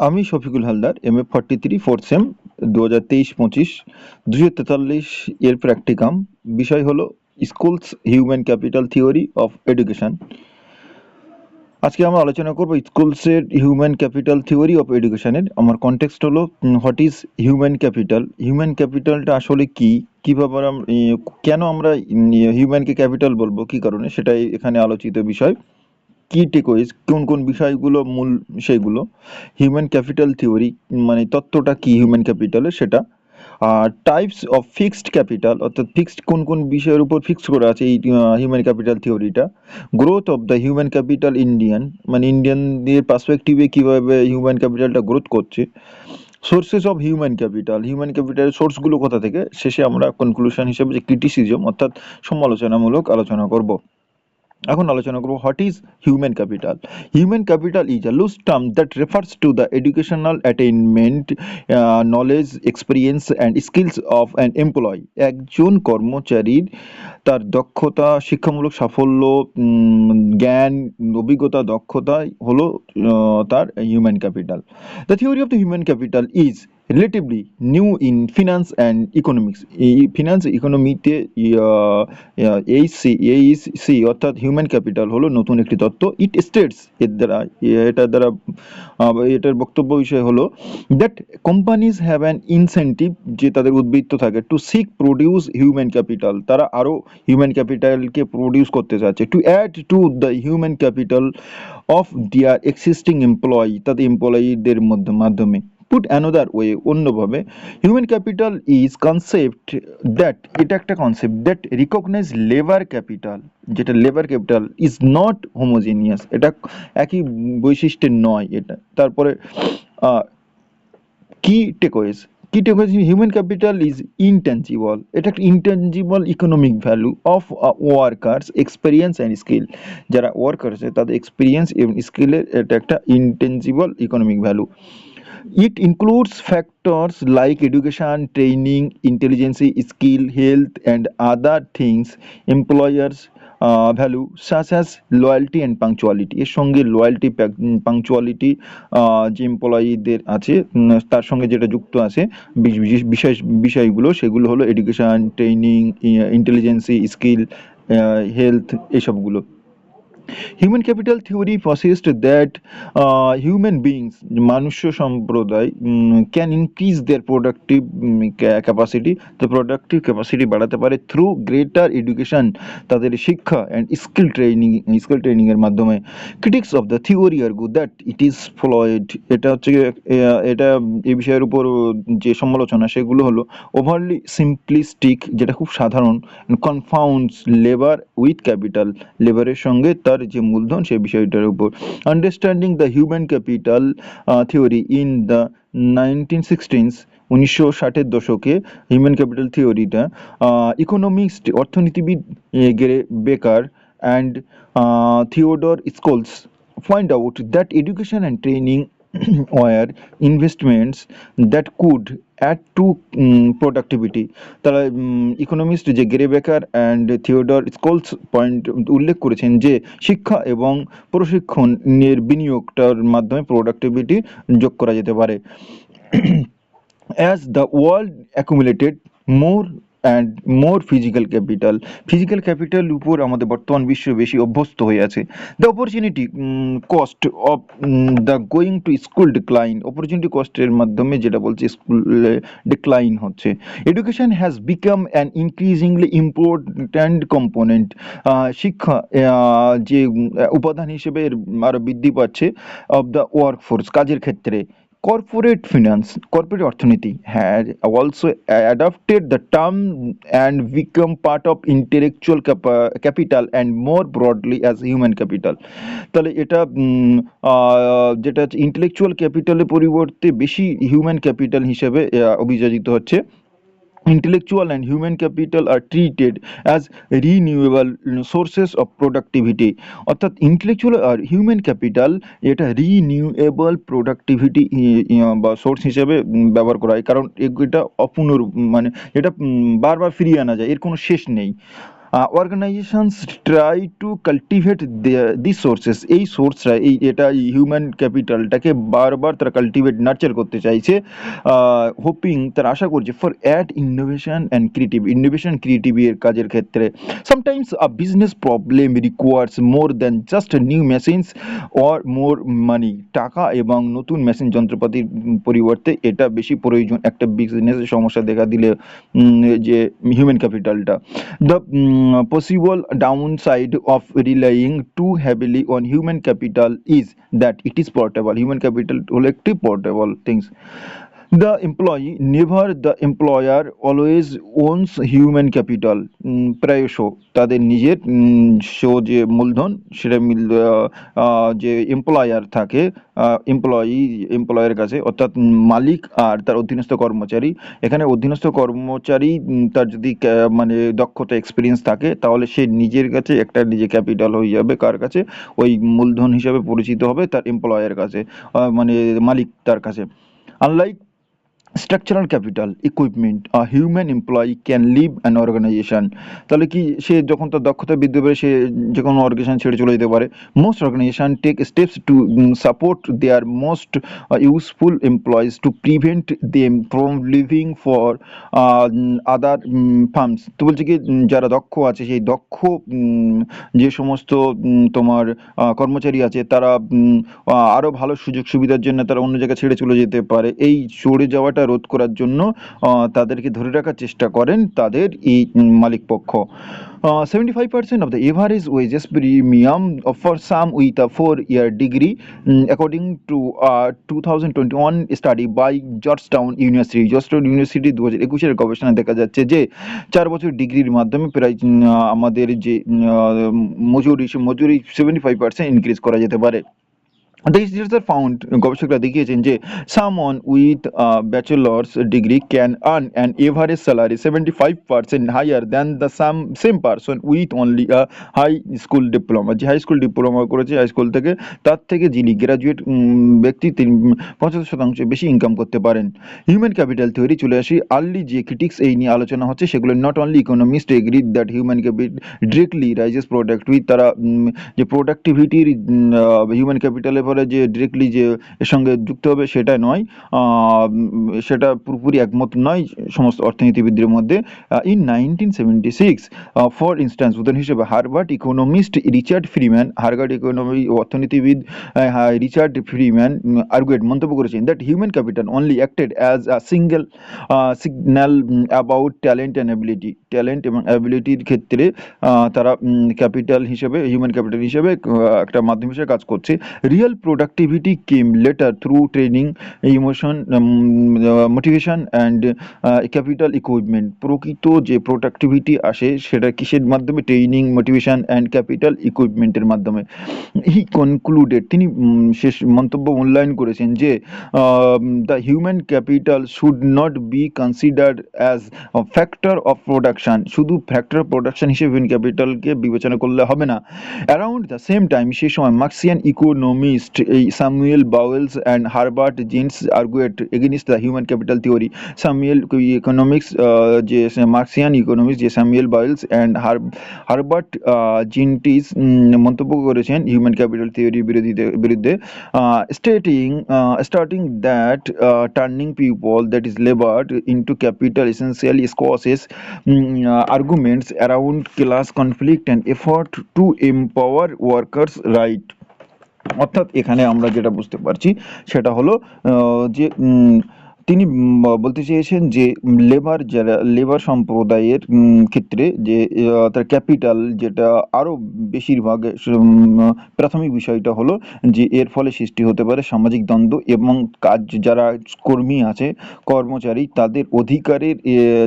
আমি Shafiqul Haldar, MA 43, fourth sem, 2023-25, 243 এর practicum. বিষয় হলো schools human capital theory of education. আজকে আমরা আলোচনা করব স্কুলসের হিউম্যান ক্যাপিটাল থিওরি অফ এডুকেশনের। আমার কনটেক্সট হলো what is human capital. Human ক্যাপিটালটা আসলে কি, কিভাবে কেন আমরা হিউম্যানকে ক্যাপিটাল বলবো, কি কারণে, সেটাই এখানে আলোচিত বিষয়। কি টেকওয়েজ, কোন কোন বিষয়গুলো মূল, সেগুলো। হিউম্যান ক্যাপিটাল থিওরি মানে তত্ত্বটা কি হিউম্যান ক্যাপিটালের, সেটা। আর টাইপস অফ ফিক্সড ক্যাপিটাল, অর্থাৎ ফিক্সড কোন কোন বিষয়ের উপর ফিক্সড করা আছে এই হিউম্যান ক্যাপিটাল থিওরিটা। Growth of the human capital Indian, মানে ইন্ডিয়ানদের পার্সপেক্টিভে কিভাবে হিউম্যান ক্যাপিটালটা গ্রোথ করছে। Sources of human capital, human ক্যাপিটালের সোর্সগুলো কোথা থেকে। শেষে আমরা কনক্লুশন হিসেবে যে ক্রিটিসিজম অর্থাৎ সমালোচনামূলক আলোচনা করব। এখন আলোচনা করব what is human capital. Human capital is a loose term that refers to the educational attainment, knowledge, experience and skills of an employee. একজন কর্মচারীর তার দক্ষতা, শিক্ষামূলক সাফল্য, জ্ঞান, অভিজ্ঞতা, দক্ষতা হলো তার human capital. The theory of the human capital is relatively new in finance and economics. এই ফিনান্স ইকোনমিতে এইসি অর্থাৎ হিউম্যান ক্যাপিটাল হলো নতুন একটি তত্ত্ব। ইট স্টেটস, এর দ্বারা, এটার দ্বারা এটার বক্তব্য বিষয় হলো that companies have an incentive, যে তাদের উদ্বৃত্ত থাকে, to seek produce human capital, তারা আরও হিউম্যান ক্যাপিটালকে প্রডিউস করতে চাচ্ছে, to add to the human capital of their existing employee, তাদের এমপ্লয়িদের মাধ্যমে। পুট অ্যানাদার ওয়ে, অন্যভাবে, human capital is concept that, এটা একটা concept that recognise labour capital, যেটা labour capital is not homogeneous, এটা একই বৈশিষ্ট্যের নয় এটা। তারপরে কি টেকওয়েজ, কি টেকওয়েজ, হিউম্যান ক্যাপিটাল ইজ ইনট্যাঞ্জিবল, এটা একটা intangible economic value of workers experience and skill. যারা ওয়ার্কার আছে তাদের এক্সপিরিয়েন্স এবং স্কিলের এটা একটা intangible economic value. It includes factors like education, training, intelligence, skill, health, and other things employers value, such as loyalty and punctuality. এর সঙ্গে loyalty, punctuality, যে এমপ্লয়িদের আছে তার সঙ্গে যেটা যুক্ত আছে বিষয়গুলো, সেগুলো হলো education, training, intelligence, skill, health, এসবগুলো। Human capital theory posits that human beings, মানুষ্য সম্প্রদায়, can increase their productive capacity, তো প্রোডাক্টিভ ক্যাপাসিটি বাড়াতে পারে থ্রু গ্রেটার এডুকেশন, তাদের শিক্ষা, অ্যান্ড স্কিল ট্রেনিংয়ের মাধ্যমে। Critics of the theory argue that it is Floyd, এটা হচ্ছে এটা এই বিষয়ের উপর যে সমালোচনা সেগুলো হলো ওভারলি সিম্পলিস্টিক, যেটা খুব সাধারণ, কনফাউন্ডস লেবার উইথ ক্যাপিটাল, লেবারের সঙ্গে তার যে মূলধন সেই বিষয়টার উপর। Understanding the human capital theory in the 1960s, 1960-এর দশকে হিউম্যান ক্যাপিটাল থিওরিটা ইকোনমিক্স, অর্থনীতিবিদ গেরে বেকার and Theodore scolds point out that education and training were investments that could add to productivity. তারা ইকোনমিস্ট যে গেরে বেকার অ্যান্ড থিওডর স্কোলস পয়েন্ট উল্লেখ করেছেন যে শিক্ষা এবং প্রশিক্ষণের বিনিয়োগটার মাধ্যমে প্রোডাক্টিভিটি যোগ করা যেতে পারে। As the world accumulated more and more physical capital উপর আমাদের বর্তমান বিশ্ব বেশি অভ্যস্ত হয়ে আছে। The opportunity cost of the going to school decline, opportunity কস্টের মাধ্যমে যেটা বলছে স্কুলে ডিক্লাইন হচ্ছে। Education has become an increasingly important component, শিক্ষা যে উপাদান হিসেবে আরও বৃদ্ধি পাচ্ছে অফ দ্য ওয়ার্কফোর্স, কাজের ক্ষেত্রে। Corporate finance, corporate অর্থনীতি had also adopted the term and become part of intellectual capital and more broadly as human capital. তাহলে এটা যেটা হচ্ছে ইন্টেলেকচুয়াল ক্যাপিটালের পরিবর্তে বেশি হিউম্যান ক্যাপিটাল হিসেবে অভিযোজিত হচ্ছে। Intellectual and human capital are treated as renewable sources of productivity, অর্থাৎ ইন্টেলেকচুয়াল আর হিউম্যান ক্যাপিটাল এটা রিনিউয়েবল প্রোডাক্টিভিটি বা সোর্স হিসেবে ব্যবহার করা হয়, কারণ এটা মানে এটা বারবার ফিরিয়ে আনা যায়, এর কোনো শেষ নেই। organizations try to cultivate these sources, এই সোর্সরা এটা হিউম্যান ক্যাপিটালটাকে বারবার তারা কাল্টিভেট নার্চার করতে চাইছে, হোপিং তারা আশা করছে ফর অ্যাড ইনোভেশন ক্রিয়েটিভ এর কাজের ক্ষেত্রে। Sometimes a business problem requires more than just new machines or more money. টাকা এবং নতুন মেশিন যন্ত্রপাতির পরিবর্তে এটা বেশি প্রয়োজন একটা বিজনেসের সমস্যা দেখা দিলে, যে হিউম্যান ক্যাপিটালটা। The possible downside of relying too heavily on human capital is that it is portable. Human capital হলো একটি portable things. The employee never the employer always owns human capital. প্রায়শ তাদের নিজের যে মূলধন সেটা যে এমপ্লয়ার থাকে, এমপ্লয়ের কাছে, অর্থাৎ মালিক আর তার অধীনস্থ কর্মচারী। এখানে অধীনস্থ কর্মচারী তার যদি মানে দক্ষতা এক্সপিরিয়েন্স থাকে তাহলে সে নিজের কাছে একটা নিজে ক্যাপিটাল হয়ে যাবে, কার কাছে? ওই মূলধন হিসাবে পরিচিত হবে তার এমপ্লয়ের কাছে, মানে মালিক তার কাছে। Unlike structural capital equipment, a human employee can leave an organisation. তাহলে কি সে যখন তার দক্ষতা বৃদ্ধি পারে সে যে কোনো অর্গানাইজেশন ছেড়ে চলে যেতে পারে। Most organisation take steps to support their most useful employees to prevent them from leaving for other firms. তো বলছে কি যারা দক্ষ আছে সেই দক্ষ যে সমস্ত তোমার কর্মচারী আছে তারা আরও ভালো সুযোগ সুবিধার জন্য তারা অন্য জায়গায় ছেড়ে চলে যেতে পারে। এই সরে যাওয়াটা রোধ করার জন্য তাদেরকে ধরে রাখার চেষ্টা করেন তাদের এই মালিক পক্ষ। 75% of the average wages premium for some with a 4-year degree, according to a 2021 study by Georgetown university 2021-এর গবেষণায় দেখা যাচ্ছে যে 4 বছর ডিগ্রির মাধ্যমে প্রায় আমাদের যে মজুরি 75% ইনক্রিজ করা যেতে পারে। These research found, গবেষকরা দেখিয়েছেন যে someone with a bachelor's degree can earn an average salary 75% higher than the same person with only a high school diploma. যে হাই স্কুল ডিপ্লোমা করেছে হাই স্কুল থেকে, তার থেকে যিনি গ্রাজুয়েট ব্যক্তি তিনি 75% বেশি ইনকাম করতে পারেন। হিউম্যান ক্যাপিটাল থিওরি চলে আসি। আর্লি যে ক্রিটিক্স এই নিয়ে আলোচনা হচ্ছে সেগুলো not only economist agri that human capital directly rises productivity, তারা যে প্রোডাক্টিভিটির হিউম্যান ক্যাপিটালের ফলে যে ডিরেক্টলি যে এর সঙ্গে যুক্ত হবে সেটা নয়, সেটা পুরোপুরি একমত নয় সমস্ত অর্থনীতিবিদদের মধ্যে। ইন 1976 ফর ইনস্ট্যান্স উদাহরণ হিসেবে Harvard economist Richard Freeman, Harvard অর্থনীতিবিদ রিচার্ড ফ্রিম্যান আর্গুয়েড মন্তব্য করেছেন that human capital only acted as a signal about talent and ability. Talent এবং অ্যাবিলিটির ক্ষেত্রে তারা ক্যাপিটাল হিসেবে হিউম্যান ক্যাপিটাল হিসেবে একটা মাধ্যম হিসেবে কাজ করছে। Real productivity came letter through training, emotion, motivation and capital equipment. প্রকৃত যে প্রোডাক্টিভিটি আসে সেটা কিসের মাধ্যমে? ট্রেনিং, মোটিভেশন অ্যান্ড ক্যাপিটাল ইকুইপমেন্টের মাধ্যমে। হি কনক্লুডেড, তিনি শেষ মন্তব্য মূল্যায়ন করেছেন যে the human capital should not be considered as factor of production. শুধু ফ্যাক্টর অফ প্রোডাকশন হিসেবে হিউম্যান ক্যাপিটালকে বিবেচনা করলে হবে না। অ্যারাউন্ড দ্য সেম টাইম, সেই সময় Marxian economist Samuel Bowles and Herbert Gintis argued against the human capital theory. Samuel economics যে Marxian economics যে Samuel Bowles and Herbert Gintis মন্তব্য করেছেন হিউম্যান ক্যাপিটাল থিওরির বিরুদ্ধে, starting that turning people that is labour into capital essentially squashes arguments around class conflict and effort to empower workers' right. অর্থাৎ এখানে আমরা যেটা বুঝতে পারছি সেটা হলো যে তিনি বলতে চেয়েছেন যে লেবার সম্প্রদায়ের ক্ষেত্রে যে তার ক্যাপিটাল যেটা আরও বেশিরভাগ প্রাথমিক বিষয়টা হলো যে এর ফলে সৃষ্টি হতে পারে সামাজিক দ্বন্দ্ব এবং যারা কর্মী আছে কর্মচারী তাদের অধিকারের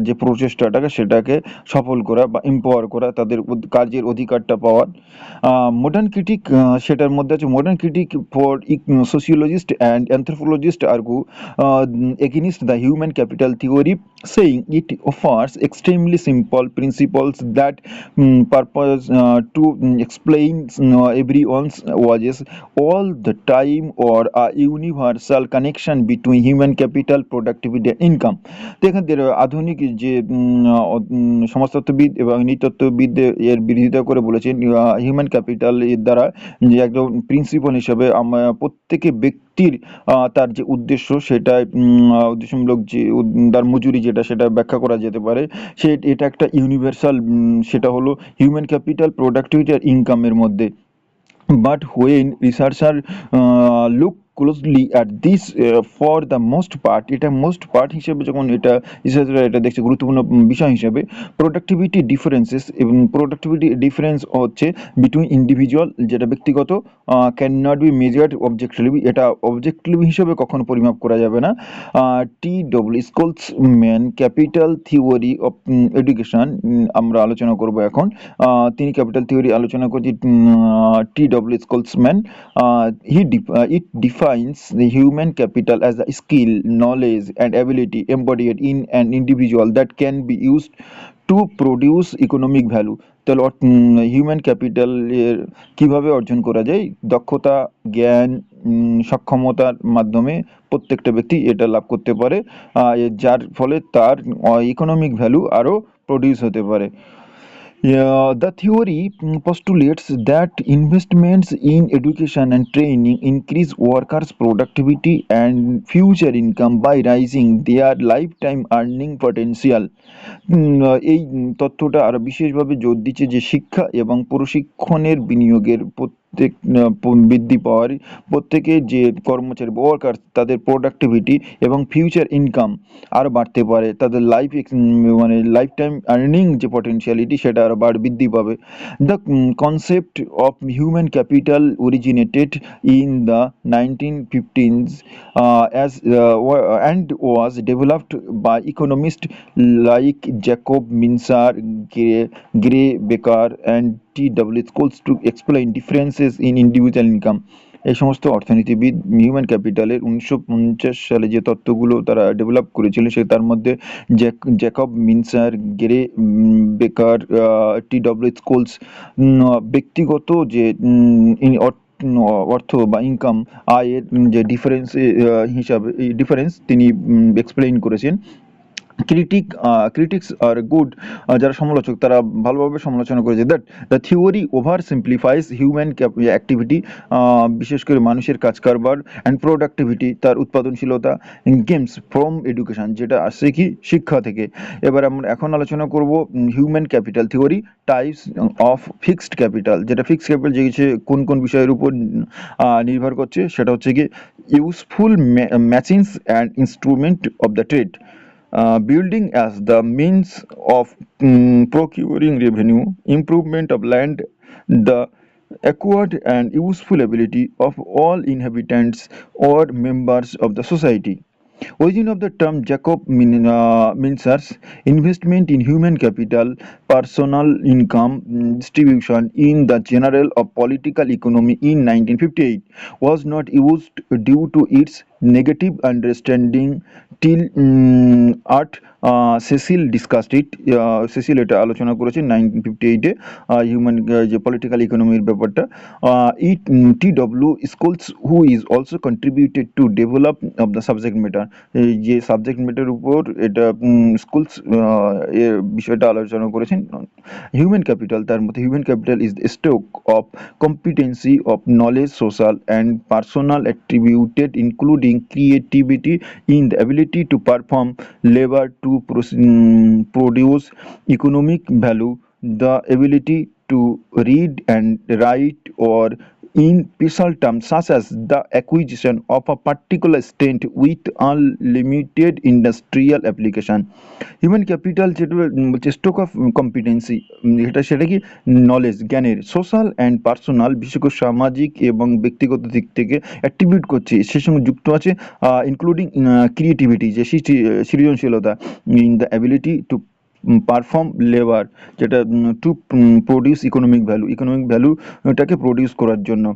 যে প্রচেষ্টাটাকে সেটাকে সফল করা বা এম্পাওয়ার করা, তাদের কাজের অধিকারটা পাওয়ার। মডার্ন ক্রিটিক সেটার মধ্যে আছে modern critic for sociologist and anthropologist argue against the human capital theory, saying it offers extremely simple principles that purpose to explain everyone's wages all the time, or a universal connection between human capital, productivity and income. তো এখানে আধুনিক যে সমাজতত্ত্ববিদ এবং নৃতত্ত্ববিদ এর বিরোধিতা করে বলেছেন human capital এর দ্বারা যে একদম প্রিন্সিপাল হিসাবে আমরা প্রত্যেকে ব্যক্তির তার যে উদ্দেশ্য সেটা উদ্দেশ্যমূলক যে তার মজুরি যেটা সেটা ব্যাখ্যা করা যেতে পারে। এটা একটা ইউনিভার্সাল, সেটা হলো হিউম্যান ক্যাপিটাল, প্রোডাক্টিভিটি আর ইনকামের মধ্যে। But when researchers look closely at this, for the most part এটা most part হিসেবে যখন এটা রিসার্চাররা এটা দেখছে গুরুত্বপূর্ণ বিষয় হিসেবে, প্রোডাক্টিভিটি ডিফারেন্সেস এবং প্রোডাক্টিভিটি ডিফারেন্স হচ্ছে বিটুইন ইন্ডিভিজুয়াল, যেটা ব্যক্তিগত, can not be measured objectively, এটা অবজেক্টিভ হিসেবে কখনো পরিমাপ করা যাবে না। T W Schultzman capital theory of education আমরা আলোচনা করব এখন। তিনি ক্যাপিটাল থিওরি আলোচনা করছি। T W Schultzman, it defines the human capital as the skill, knowledge and ability embodied in an individual that can be used to produce economic value। তাহলে human capital এর কিভাবে অর্জন করা যায়, দক্ষতা, জ্ঞান, সক্ষমতার মাধ্যমে প্রত্যেকটা ব্যক্তি এটা লাভ করতে পারে, যার ফলে তার ইকোনমিক ভ্যালু আরো প্রডিউস হতে পারে। Yeah, the theory postulates that investments in education and training increase workers' productivity and future income by raising their lifetime earning potential। এই তথ্যটা আরো বিশেষভাবে জোর দিচ্ছে যে শিক্ষা এবং প্রশিক্ষণের বিনিয়োগের প্রত্যেক বৃদ্ধি পাওয়ার, প্রত্যেকের যে কর্মচারী ওয়ার্কার্স তাদের প্রোডাক্টিভিটি এবং ফিউচার ইনকাম আরো বাড়তে পারে, তাদের মানে লাইফ টাইম আর্নিং যে পটেনশিয়ালিটি সেটা আরো বৃদ্ধি পাবে। The concept of human capital originated in the 1915s as and was developed by economists like Jacob Mincer, Gray Becker and T.W. Scholes to explain differences in individual income। এই সমস্ত অর্থনীতিবিদ human ক্যাপিটালের 1950 সালে যে তত্ত্বগুলো তারা ডেভেলপ করেছিলেন সে তার মধ্যে Jacob মিনসার, grey বেকার, টি.ডব্লিউ. স্কোলস ব্যক্তিগত যে অর্থ বা ইনকাম আয়ের যে ডিফারেন্স হিসাবে এই ডিফারেন্স তিনি এক্সপ্লেইন করেছেন। ক্রিটিক্স আর গুড, যারা সমালোচক তারা ভালোভাবে সমালোচনা করেছে that the theory oversimplifies human activity, বিশেষ করে মানুষের কাজ কারবার, অ্যান্ড প্রোডাক্টিভিটি তার উৎপাদনশীলতা, গেমস ফ্রম এডুকেশন যেটা আসছে কি শিক্ষা থেকে। এবার আমরা এখন আলোচনা করব human capital theory types of fixed capital, যেটা ফিক্সড ক্যাপিটাল যে কোন কোন বিষয়ের উপর নির্ভর করছে, সেটা হচ্ছে কি useful machines and instrument of the trade, building as the means of procuring revenue, improvement of land, the acquired and useful ability of all inhabitants or members of the society। Origin of the term Jacob Mincer's investment in human capital, personal income distribution in the general of political economy in 1958 was not used due to its negative understanding till art Cecil discussed it. Cecil এটা আলোচনা করেছেন 1958-এ human যে political ইকোনমির ব্যাপারটা। It T W. Schultz who is also contributed to develop of the subject matter, যে subject matter উপর এটা স্কুলস এর বিষয়টা আলোচনা করেছেন। হিউম্যান ক্যাপিটাল, তার মধ্যে human capital is the stock of competency of knowledge, social and personal attributed including creativity in the ability to perform labor to produce economic value, the ability to read and write, or in special terms such as the acquisition of a particular state with unlimited industrial application। Human capital যেটা বলছে stock of competency, সেটা কি knowledge, জ্ঞানের, social and personal বিশেষ করে সামাজিক এবং ব্যক্তিগত দিক থেকে অ্যাট্রিবিউট করছে, সে সঙ্গে যুক্ত আছে ইনক্লুডিং ক্রিয়েটিভিটি যে সৃজনশীলতা, in the ability to perform labour যেটা টু প্রডিউস ইকোনমিক ভ্যালুটাকে প্রডিউস করার জন্য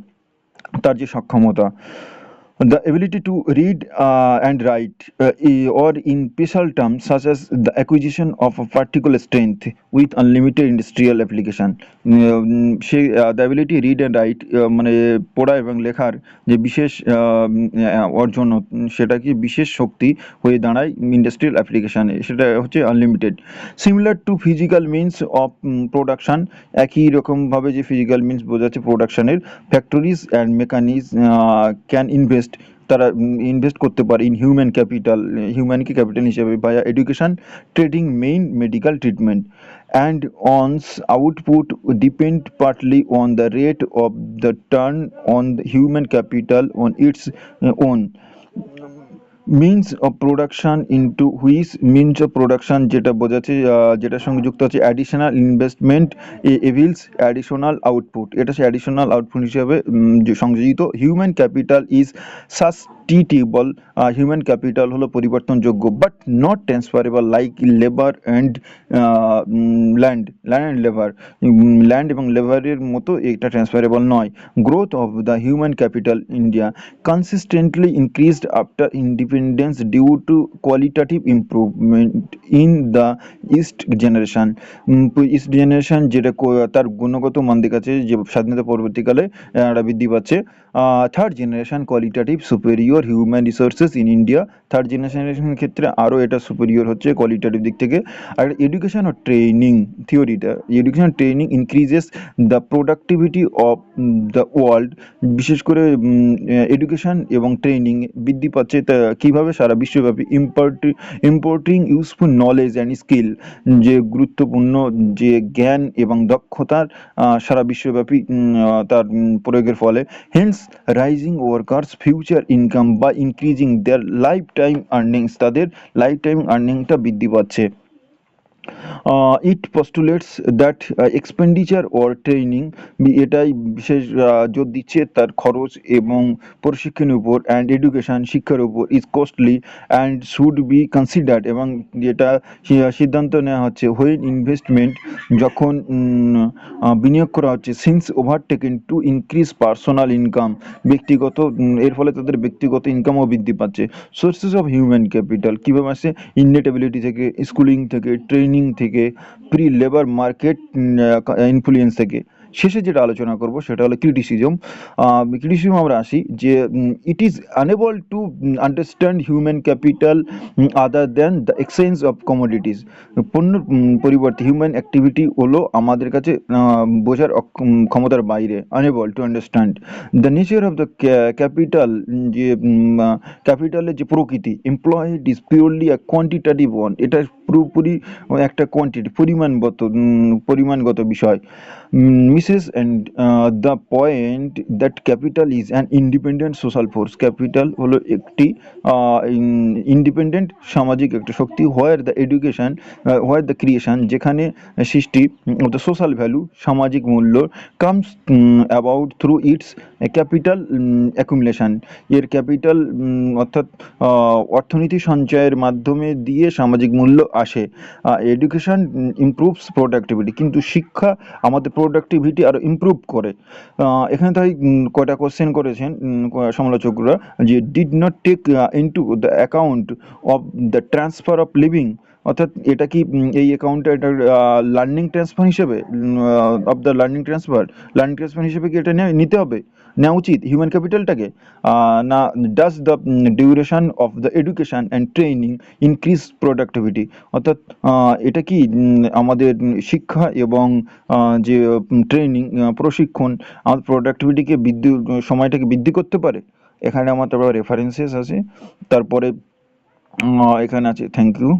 তার যে সক্ষমতা। The ability to read and write, or in special terms such as the acquisition of a particular strength with unlimited industrial application. The ability read and write, মানে পড়া এবং লেখার যে বিশেষ অর্জন, সেটা কি বিশেষ শক্তি হয়ে দাঁড়ায় ইন্ডাস্ট্রিয়াল অ্যাপ্লিকেশানে, সেটা হচ্ছে unlimited. Similar to physical means of production, একই রকমভাবে যে ফিজিক্যাল মিনস বোঝাচ্ছে প্রোডাকশনের, factories and mechanize can invest, তারা ইনভেস্ট করতে পারে ইন হিউম্যান ক্যাপিটাল, হিউম্যানকে ক্যাপিটাল হিসেবে, via education, trading, main medical treatment, and on's output depend partly on the rate of the turn on the human capital on its own means of production, into which means of production যেটা বোঝাচ্ছে, যেটার সঙ্গে যুক্ত আছে additional investment avails additional output, এটা হচ্ছে additional output হিসেবে সংযোজিত। Human capital is substitutable, human capital হলো পরিবর্তনযোগ্য, but not transferable like labour and land and labour, land এবং লেবারের মতো এটা ট্রান্সফারেবল নয়। Growth of the human capital India consistently increased after independence due to qualitative improvement in the East generation. East generation যেটা তার গুণগত মান দেখাচ্ছে যে স্বাধীনতা পরবর্তীকালে এটা বৃদ্ধি পাচ্ছে। Third generation qualitative superior human resources in India, third জেনারেশনের ক্ষেত্রে আরও এটা সুপেরিয়র হচ্ছে কোয়ালিটাটিভ দিক থেকে। আর এডুকেশন ও ট্রেনিং থিওরিটা, education training increases the productivity of the world, বিশেষ করে এডুকেশন এবং ট্রেনিং বৃদ্ধি পাচ্ছে তা কীভাবে, সারা বিশ্বব্যাপী importing useful knowledge and skill, যে গুরুত্বপূর্ণ যে জ্ঞান এবং দক্ষতার সারা বিশ্বব্যাপী তার প্রয়োগের ফলে। Hence rising workers future income বা increasing their lifetime earnings, তাদের লাইফ টাইম আর্নিংটা বৃদ্ধি পাচ্ছে। It postulates that expenditure or training, এটাই বিশেষ জোর দিচ্ছে তার খরচ এবং প্রশিক্ষণের উপর, অ্যান্ড এডুকেশন শিক্ষার উপর, is costly and should be considered, এবং যেটা সিদ্ধান্ত নেওয়া হচ্ছে হোয়েন ইনভেস্টমেন্ট, যখন বিনিয়োগ করা হচ্ছে, since ওভারটেকেন to increase personal income, ব্যক্তিগত এর ফলে তাদের ব্যক্তিগত ইনকামও বৃদ্ধি পাচ্ছে। সোর্সেস অফ হিউম্যান ক্যাপিটাল কীভাবে আসে, ইননেট অ্যাবিলিটি থেকে, স্কুলিং থেকে, ট্রেনিং থেকে, প্রি লেবার মার্কেট ইনফ্লুয়েন্স থেকে। শেষে যেটা আলোচনা করব সেটা হলো ক্রিটিসিজম। ক্রিটিসিজম আমরা আসি যে it is unable to understand human capital other than the exchange of commodities, পণ্য পরিবর্তে হিউম্যান অ্যাক্টিভিটি হলো আমাদের কাছে বোঝার ক্ষমতার বাইরে, unable to understand the nature of the capital, যে ক্যাপিটালের যে প্রকৃতি, employed is purely a quantitative one, এটা পুরোপুরি একটা কোয়ান্টিটি পরিমাণগত বিষয়। Misses and the point that capital is an independent social force, capital হলো একটি ইন্ডিপেন্ডেন্ট সামাজিক একটা শক্তি, where the education, where the creation, যেখানে সৃষ্টি, দ্য সোশ্যাল ভ্যালু সামাজিক মূল্য, comes about through its capital accumulation, এর ক্যাপিটাল অর্থাৎ অর্থনীতি সঞ্চয়ের মাধ্যমে দিয়ে সামাজিক মূল্য আসে। এডুকেশন ইমপ্রুভস প্রোডাক্টিভিটি, কিন্তু শিক্ষা আমাদের প্রোডাক্টিভিটি আরও ইমপ্রুভ করে। এখানে তাই কয়টা কোশ্চেন করেছেন সমালোচকরা, যে did not take into the account of the transfer of living, অর্থাৎ এটা কি এই অ্যাকাউন্টটা এটা লার্নিং ট্রান্সফার হিসেবে, অফ দ্য লার্নিং ট্রান্সফার হিসেবে কি এটা নিতে হবে, নেওয়া উচিত হিউম্যান ক্যাপিটালটাকে, না does the duration of the education and training increase productivity, অর্থাৎ এটা কি আমাদের শিক্ষা এবং যে ট্রেনিং প্রশিক্ষণ আমাদের প্রোডাক্টিভিটিকে সময়টাকে বৃদ্ধি করতে পারে। এখানে আমার তারপরে রেফারেন্সেস আছে, তারপরে এখানে আছে। Thank you.